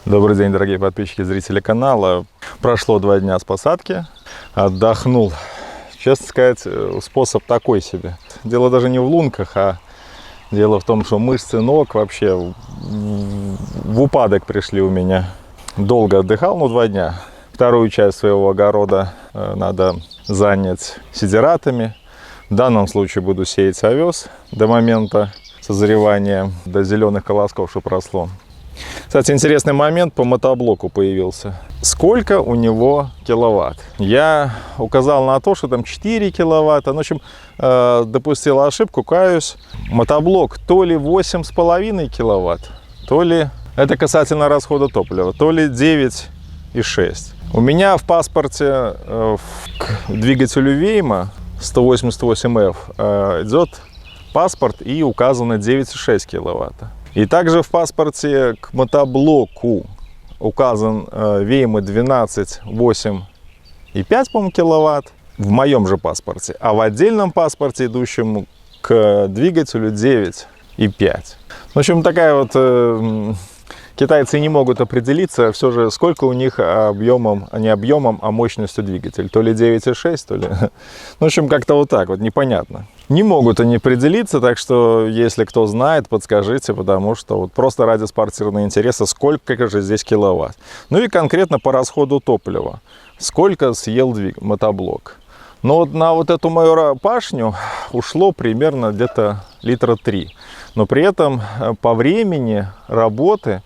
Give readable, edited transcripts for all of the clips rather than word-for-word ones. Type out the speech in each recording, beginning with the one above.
Добрый день, дорогие подписчики и зрители канала. Прошло 2 дня с посадки, отдохнул. Честно сказать, способ такой себе. Дело даже не в лунках, а дело в том, что мышцы ног вообще в упадок пришли у меня. Долго отдыхал, 2 дня. Вторую часть своего огорода надо занять сидератами. В данном случае буду сеять овес до момента созревания, до зеленых колосков, чтобы росло. Кстати, интересный момент по мотоблоку появился. Сколько у него киловатт? Я указал на то, что там 4 киловатта. В общем, допустил ошибку, каюсь. Мотоблок то ли 8,5 киловатт, то ли, это касательно расхода топлива, то ли 9,6. У меня в паспорте к двигателю Вейма 188F идет паспорт и указано 9,6 киловатта. И также в паспорте к мотоблоку указан Вейма 12,8,5, по-моему, киловатт в моем же паспорте, а в отдельном паспорте, идущем к двигателю, 9,5. В общем, такая вот... Китайцы не могут определиться все же, сколько у них объемом, не объемом, а мощностью двигателя. То ли 9,6, то ли... В общем, как-то вот так вот, непонятно. Не могут они определиться, так что, если кто знает, подскажите, потому что вот просто ради спортивного интереса, сколько же здесь киловатт. Ну и конкретно по расходу топлива. Сколько съел мотоблок. Но вот на вот эту мою пашню ушло примерно где-то литра 3. Но при этом по времени работы...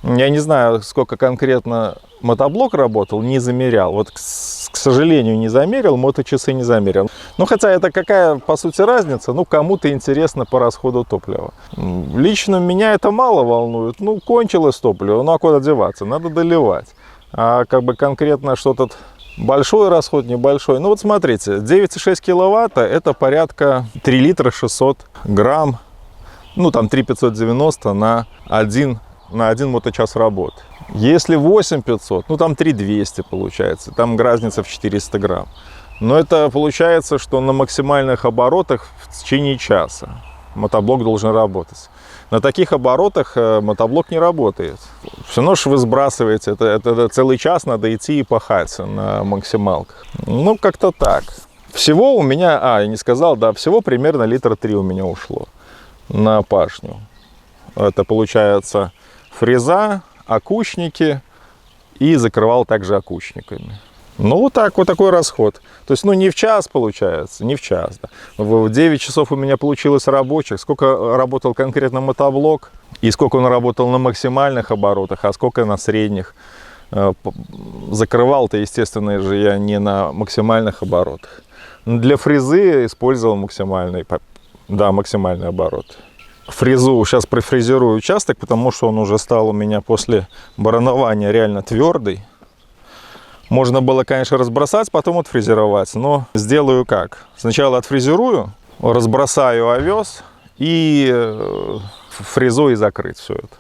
Я не знаю, сколько конкретно мотоблок работал, не замерял. Вот, к сожалению, не замерил, моточасы не замерил. Но хотя это какая, по сути, разница, ну, кому-то интересно по расходу топлива. Лично меня это мало волнует. Ну, кончилось топливо, ну, а куда деваться? Надо доливать. А как бы конкретно что-то большой расход, небольшой. Ну, вот смотрите, 9,6 киловатта, это порядка 3 литра 600 грамм. Ну, там 3,590 на один моточас работы. Если 8500, ну там 3200 получается, там разница в 400 грамм. Но это получается, что на максимальных оборотах в течение часа мотоблок должен работать. На таких оборотах мотоблок не работает. Все равно вы сбрасываете, это целый час надо идти и пахать на максималках. Ну, как-то так. Всего у меня, я не сказал, да, всего примерно литра 3 у меня ушло на пашню. Это получается... фреза, окучники и закрывал также окучниками. Ну, вот такой расход. То есть, ну, не в час получается, не в час. Да. В 9 часов у меня получилось рабочих. Сколько работал конкретно мотоблок, и сколько он работал на максимальных оборотах, а сколько на средних. Закрывал-то, естественно, же я не на максимальных оборотах. Для фрезы использовал максимальный оборот. Фрезу сейчас профрезерую участок, потому что он уже стал у меня после баранования реально твердый. Можно было, конечно, разбросать, потом отфрезеровать, но сделаю как? Сначала отфрезерую, разбросаю овес и фрезой закрыть все это.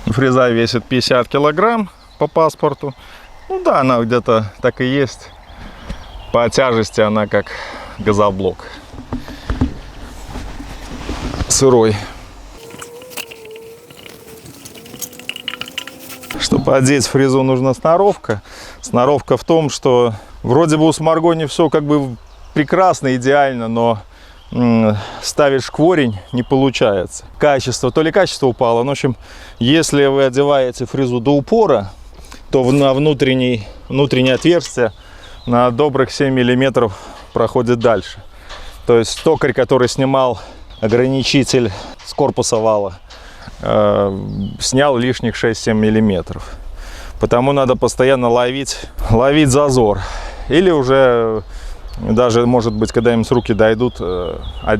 Фреза весит 50 килограмм по паспорту. Ну да, она где-то так и есть. По тяжести она как газоблок. Сырой. Чтобы одеть фрезу, нужна сноровка. Сноровка в том, что вроде бы у Смаргони все как бы прекрасно, идеально, но ставишь корень, не получается. Качество, то ли качество упало. В общем, если вы одеваете фрезу до упора, то на внутреннее отверстие на добрых 7 миллиметров проходит дальше. То есть токарь, который снимал ограничитель с корпуса вала, снял лишних 6-7 миллиметров. Потому надо постоянно ловить зазор. Или уже... Даже, может быть, когда-нибудь руки дойдут,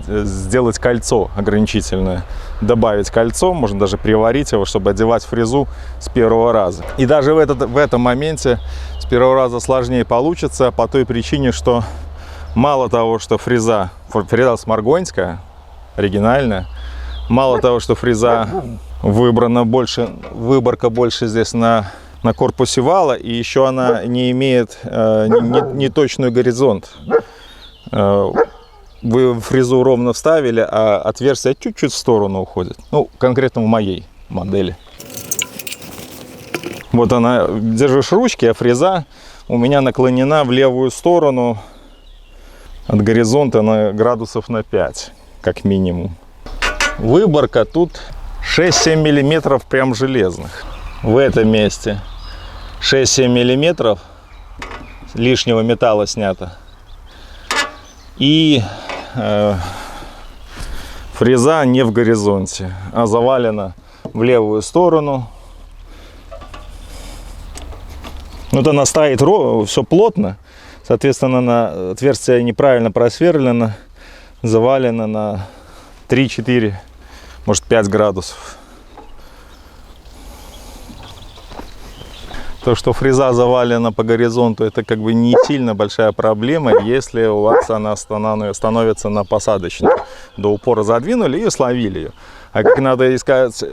сделать кольцо ограничительное. Добавить кольцо, можно даже приварить его, чтобы одевать фрезу с первого раза. И даже в этом моменте с первого раза сложнее получится, по той причине, что мало того, что фреза смаргонская, оригинальная, мало того, что фреза выбрана больше, выборка больше здесь на на корпусе вала, и еще она не имеет неточный горизонт. Вы фрезу ровно вставили, а отверстие чуть-чуть в сторону уходит. Ну, конкретно в моей модели. Вот она, держишь ручки, а фреза у меня наклонена в левую сторону от горизонта на градусов на 5, как минимум. Выборка тут 6-7 миллиметров прям железных. В этом месте 6-7 миллиметров лишнего металла снято. И фреза не в горизонте, а завалена в левую сторону. Вот она стоит все плотно, соответственно, на отверстие неправильно просверлено, завалено на 3-4, может 5 градусов. То, что фреза завалена по горизонту, это как бы не сильно большая проблема, если у вас она становится на посадочную. До упора задвинули и словили ее. А как надо искать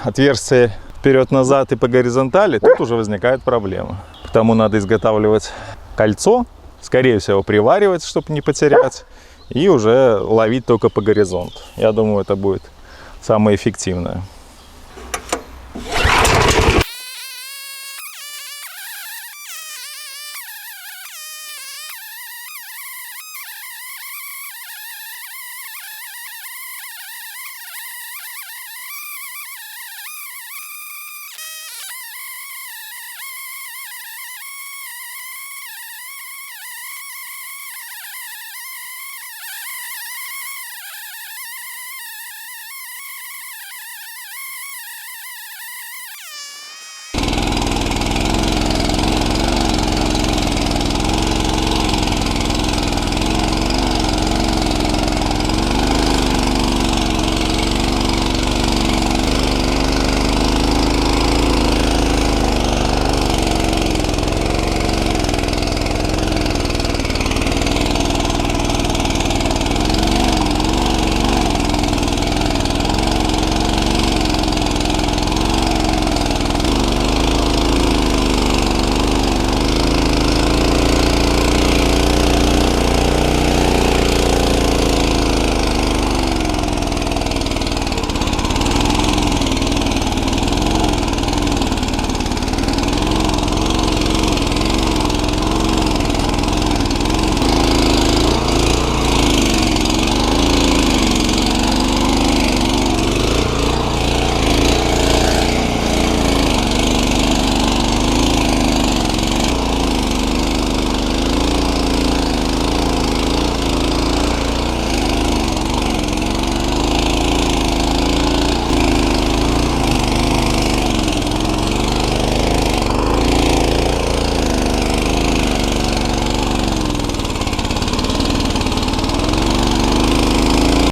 отверстие вперед-назад и по горизонтали, тут уже возникает проблема. Потому надо изготавливать кольцо, скорее всего приваривать, чтобы не потерять, и уже ловить только по горизонту. Я думаю, это будет самое эффективное.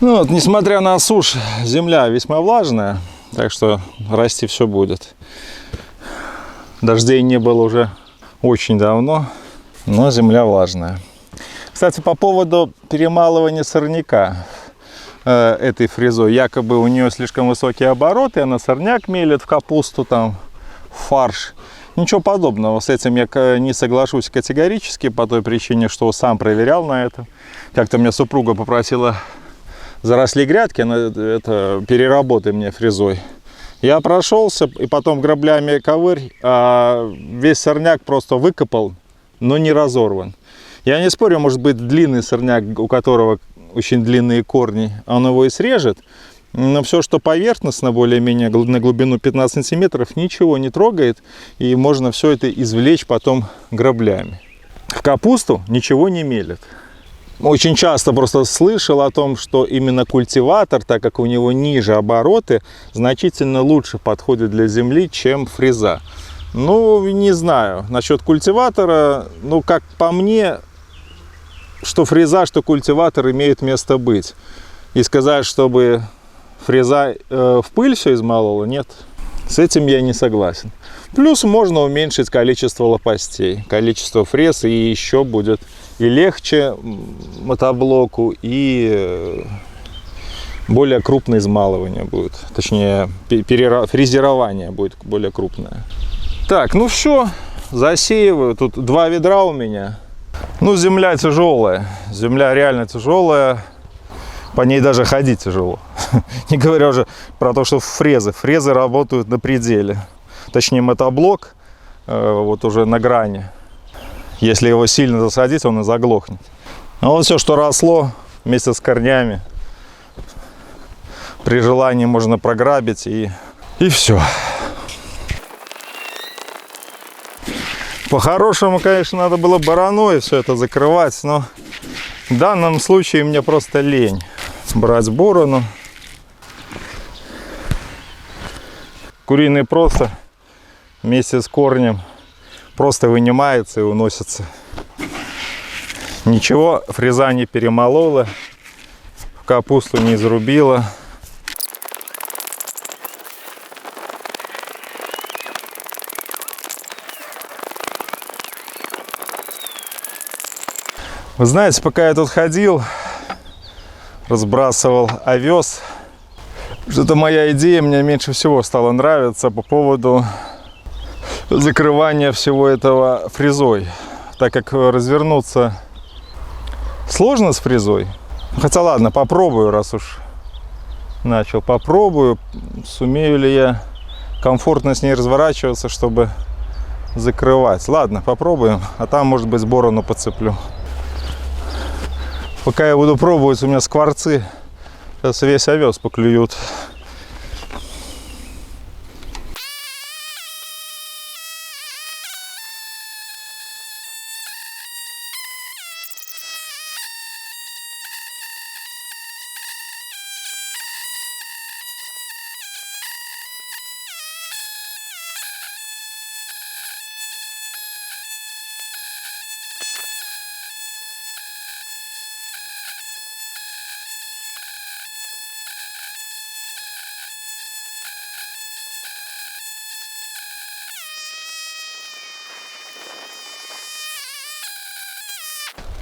Ну вот, несмотря на сушь, земля весьма влажная, так что расти все будет. Дождей не было уже очень давно, но земля влажная. Кстати, по поводу перемалывания сорняка этой фрезой. Якобы у нее слишком высокие обороты, она сорняк мелет в капусту, там, в фарш. Ничего подобного. С этим я не соглашусь категорически, по той причине, что сам проверял на это. Как-то меня супруга попросила заросли грядки, это переработай мне фрезой. Я прошелся и потом граблями ковырь, а весь сорняк просто выкопал, но не разорван. Я не спорю, может быть длинный сорняк, у которого очень длинные корни, он его и срежет, но все, что поверхностно, более-менее на глубину 15 сантиметров, ничего не трогает, и можно все это извлечь потом граблями. В капусту ничего не мелет. Очень часто просто слышал о том, что именно культиватор, так как у него ниже обороты, значительно лучше подходит для земли, чем фреза. Ну, не знаю. Насчет культиватора, ну, как по мне, что фреза, что культиватор имеют место быть. И сказать, чтобы фреза в пыль все измолола, нет. С этим я не согласен. Плюс можно уменьшить количество лопастей, количество фрез, и еще будет и легче мотоблоку, и более крупное измалывание будет. Точнее, фрезерование будет более крупное. Так, ну все, засеиваю. Тут 2 ведра у меня. Ну, земля тяжелая. Земля реально тяжелая. По ней даже ходить тяжело. Не говоря уже про то, что фрезы. Фрезы работают на пределе. Точнее, мотоблок вот уже на грани. Если его сильно засадить, он и заглохнет. А вот все, что росло вместе с корнями, при желании можно програбить и все. По-хорошему, конечно, надо было бороной все это закрывать, но в данном случае мне просто лень брать борону. Куриный просто вместе с корнем просто вынимается и уносится. Ничего, фреза не перемолола, капусту не изрубила. Вы знаете, пока я тут ходил, разбрасывал овес, что-то моя идея мне меньше всего стала нравиться по поводу закрывания всего этого фрезой, так как развернуться сложно с фрезой. Хотя ладно, попробую, раз уж начал, попробую, сумею ли я комфортно с ней разворачиваться, чтобы закрывать. Ладно, попробуем, а там, может быть, борону подцеплю. Пока я буду пробовать, у меня скворцы сейчас весь овес поклюют.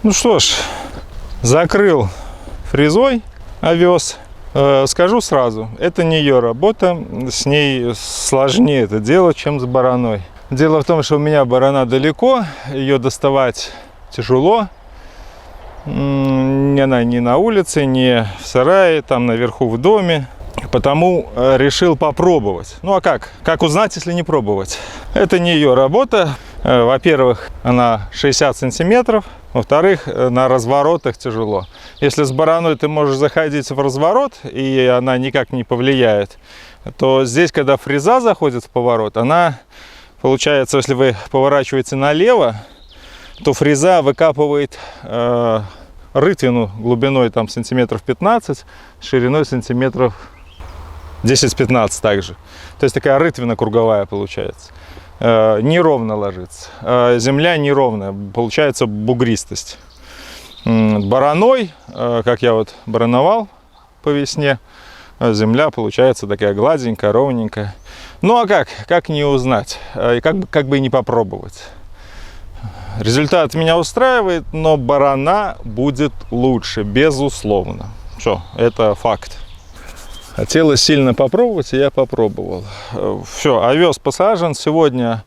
Ну что ж, закрыл фрезой овес. Скажу сразу, это не ее работа, с ней сложнее это дело, чем с бороной. Дело в том, что у меня борона далеко, ее доставать тяжело. Она не на улице, не в сарае, там наверху в доме. Потому решил попробовать. Ну а как? Как узнать, если не пробовать? Это не ее работа. Во-первых, она 60 сантиметров. Во-вторых, на разворотах тяжело. Если с бороной ты можешь заходить в разворот, и она никак не повлияет, то здесь, когда фреза заходит в поворот, она, получается, если вы поворачиваете налево, то фреза выкапывает рытвину глубиной там сантиметров 15, шириной сантиметров 10-15 также. То есть такая рытвина круговая получается. Неровно ложится. Земля неровная, получается бугристость. Бороной, как я вот бороновал по весне, земля получается такая гладенькая, ровненькая. Ну а как? Как не узнать? И как бы и не попробовать? Результат меня устраивает, но борона будет лучше, безусловно. Что, это факт. Хотелось сильно попробовать, и я попробовал. Все, овес посажен. Сегодня,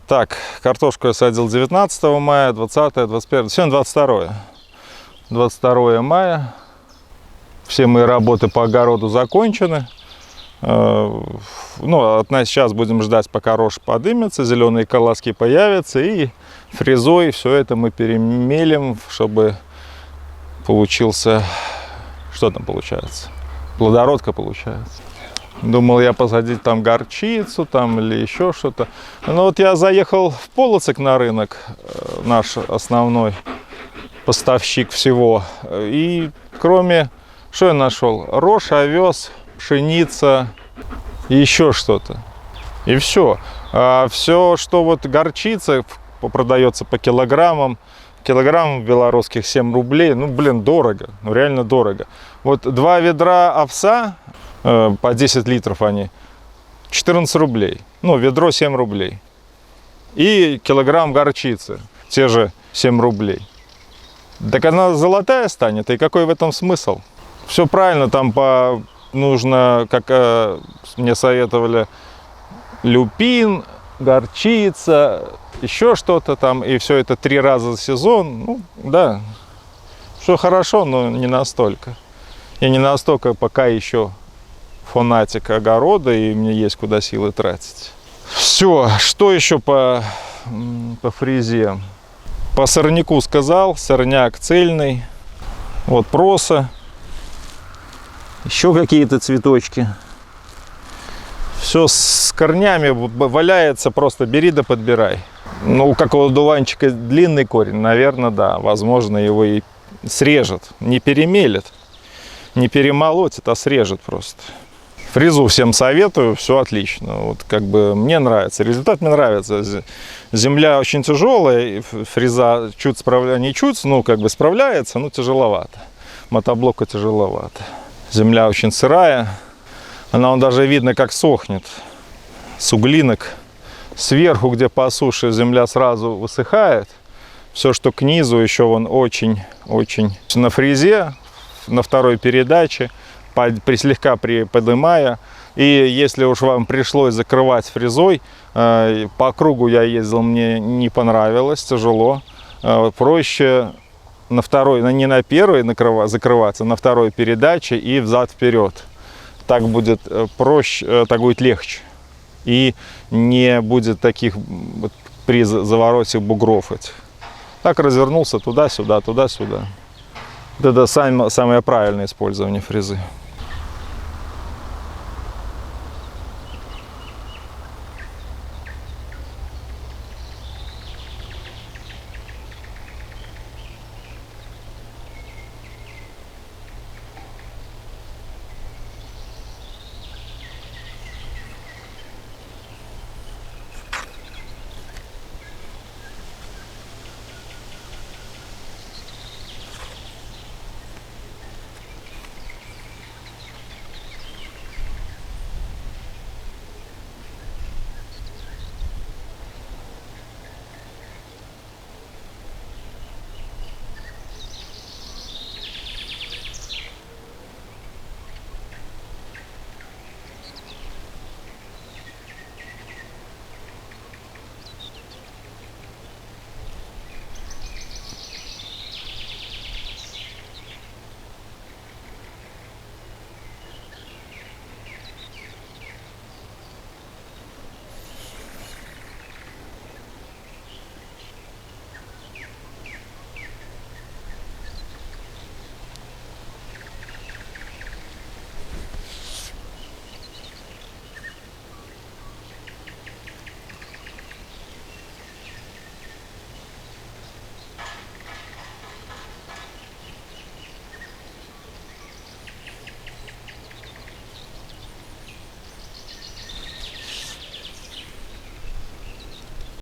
так, картошку я садил 19 мая, 20, 21, сегодня 22. 22 мая. Все мои работы по огороду закончены. Ну, сейчас будем ждать, пока рожь подымется, зеленые колоски появятся, и фрезой все это мы перемелим, чтобы получился... Что там получается? Плодородка получается. Думал я посадить там горчицу там или еще что-то. Но вот я заехал в Полоцк на рынок, наш основной поставщик всего. И кроме, что я нашел? Рожь, овес, пшеница и еще что-то. И все. А все, что вот горчица продается по килограммам, килограмм белорусских 7 рублей, ну, блин, дорого, ну, реально дорого. Вот 2 ведра овса, по 10 литров они, 14 рублей, ну, ведро 7 рублей. И килограмм горчицы, те же 7 рублей. Так она золотая станет, и какой в этом смысл? Все правильно, там нужно, как мне советовали, люпин, горчица, еще что-то там, и все это 3 раза за сезон. Ну, да, все хорошо, но не настолько. Я не настолько пока еще фанатик огорода, и мне есть куда силы тратить. Все, что еще по фрезе? По сорняку сказал, сорняк цельный. Вот проса. Еще какие-то цветочки. Все с корнями валяется, просто бери да подбирай. Ну, у какого дуванчика длинный корень, наверное, да. Возможно, его и срежет. Не перемелет, не перемолотит, а срежет просто. Фрезу всем советую, все отлично. Вот как бы мне нравится, результат мне нравится. Земля очень тяжелая, фреза чуть справляется, не чуть, ну как бы справляется, но тяжеловато. Мотоблока тяжеловато. Земля очень сырая, она даже видно, как сохнет. С углинок. Сверху, где по суше, земля сразу высыхает. Все, что к низу, еще вон очень на фрезе, на второй передаче, слегка поднимая. И если уж вам пришлось закрывать фрезой, по кругу я ездил, мне не понравилось, тяжело. Проще на второй, не на первой закрываться, на второй передаче и взад-вперед. Так будет проще, так будет легче. И не будет таких при завороте бугров этих. Так развернулся туда-сюда, туда-сюда. Это самое правильное использование фрезы.